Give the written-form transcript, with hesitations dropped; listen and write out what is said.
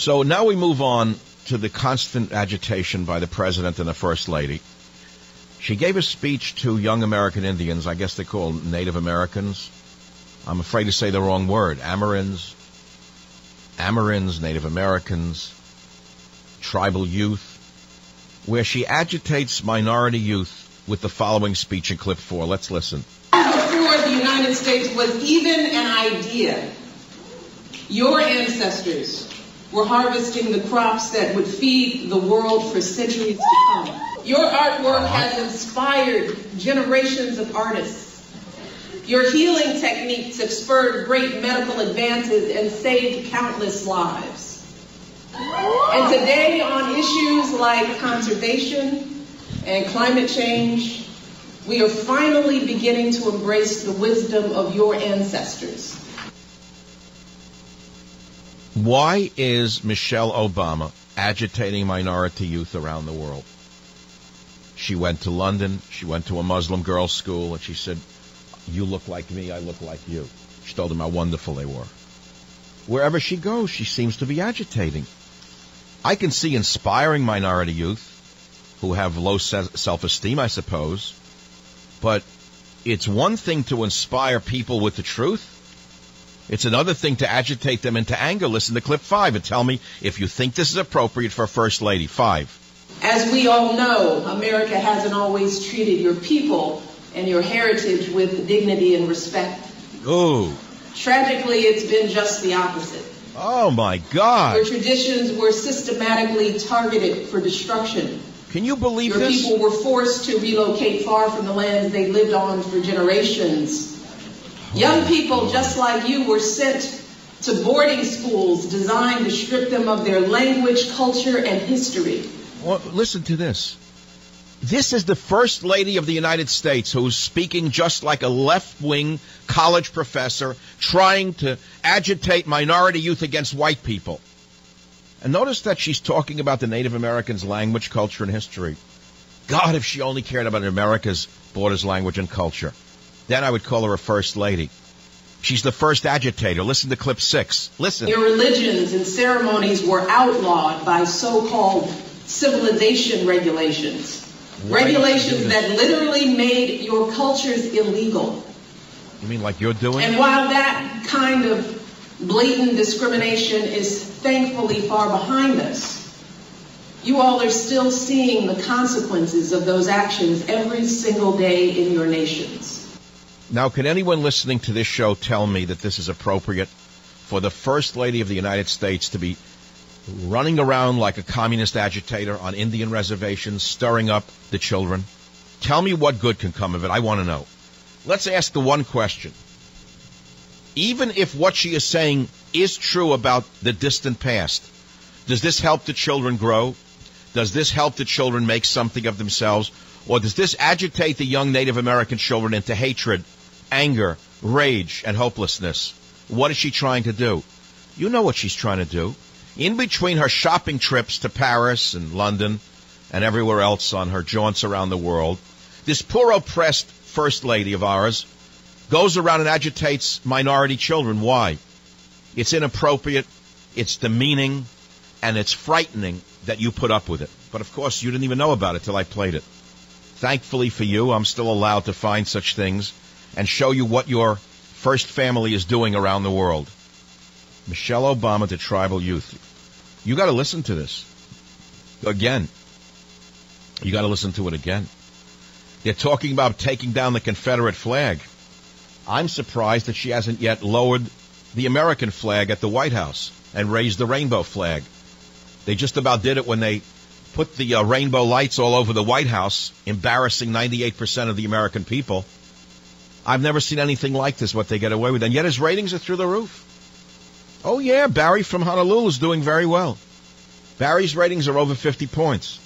So now we move on to the constant agitation by the president and the first lady. She gave a speech to young American Indians. I guess they call Native Americans. I'm afraid to say the wrong word. Amerins, Native Americans, tribal youth, where she agitates minority youth with the following speech in clip 4. Let's listen. Before the United States was even an idea, your ancestors were harvesting the crops that would feed the world for centuries to come. Your artwork has inspired generations of artists. Your healing techniques have spurred great medical advances and saved countless lives. And today, on issues like conservation and climate change, we are finally beginning to embrace the wisdom of your ancestors. Why is Michelle Obama agitating minority youth around the world? She went to London, she went to a Muslim girls' school, and she said, you look like me, I look like you. She told them how wonderful they were. Wherever she goes, she seems to be agitating. I can see inspiring minority youth who have low self-esteem, I suppose, but it's one thing to inspire people with the truth. It's another thing to agitate them into anger. Listen to clip 5 and tell me if you think this is appropriate for a First Lady. 5. As we all know, America hasn't always treated your people and your heritage with dignity and respect. Ooh. Tragically, it's been just the opposite. Oh, my God. Your traditions were systematically targeted for destruction. Can you believe this? Your people were forced to relocate far from the lands they lived on for generations. Young people just like you were sent to boarding schools designed to strip them of their language, culture, and history. Well, listen to this. This is the First Lady of the United States who's speaking just like a left-wing college professor trying to agitate minority youth against white people. And notice that she's talking about the Native Americans' language, culture, and history. God, if she only cared about America's borders, language, and culture. Then I would call her a First Lady. She's the first agitator. Listen to clip 6. Listen. Your religions and ceremonies were outlawed by so-called civilization regulations. Regulations that literally made your cultures illegal. You mean like you're doing? And while that kind of blatant discrimination is thankfully far behind us, you all are still seeing the consequences of those actions every single day in your nations. Now, can anyone listening to this show tell me that this is appropriate for the First Lady of the United States to be running around like a communist agitator on Indian reservations, stirring up the children? Tell me what good can come of it. I want to know. Let's ask the one question. Even if what she is saying is true about the distant past, does this help the children grow? Does this help the children make something of themselves? Or does this agitate the young Native American children into hatred, anger, rage, and hopelessness? What is she trying to do? You know what she's trying to do. In between her shopping trips to Paris and London and everywhere else on her jaunts around the world, this poor oppressed First Lady of ours goes around and agitates minority children. Why? It's inappropriate, it's demeaning, and it's frightening that you put up with it. But of course, you didn't even know about it till I played it. Thankfully for you, I'm still allowed to find such things and show you what your first family is doing around the world. Michelle Obama to tribal youth. You got to listen to this again. You got to listen to it again. They're talking about taking down the Confederate flag. I'm surprised that she hasn't yet lowered the American flag at the White House and raised the rainbow flag. They just about did it when they put the rainbow lights all over the White House, embarrassing 98% of the American people. I've never seen anything like this, what they get away with. And yet his ratings are through the roof. Oh, yeah, Barry from Honolulu is doing very well. Barry's ratings are over 50 points.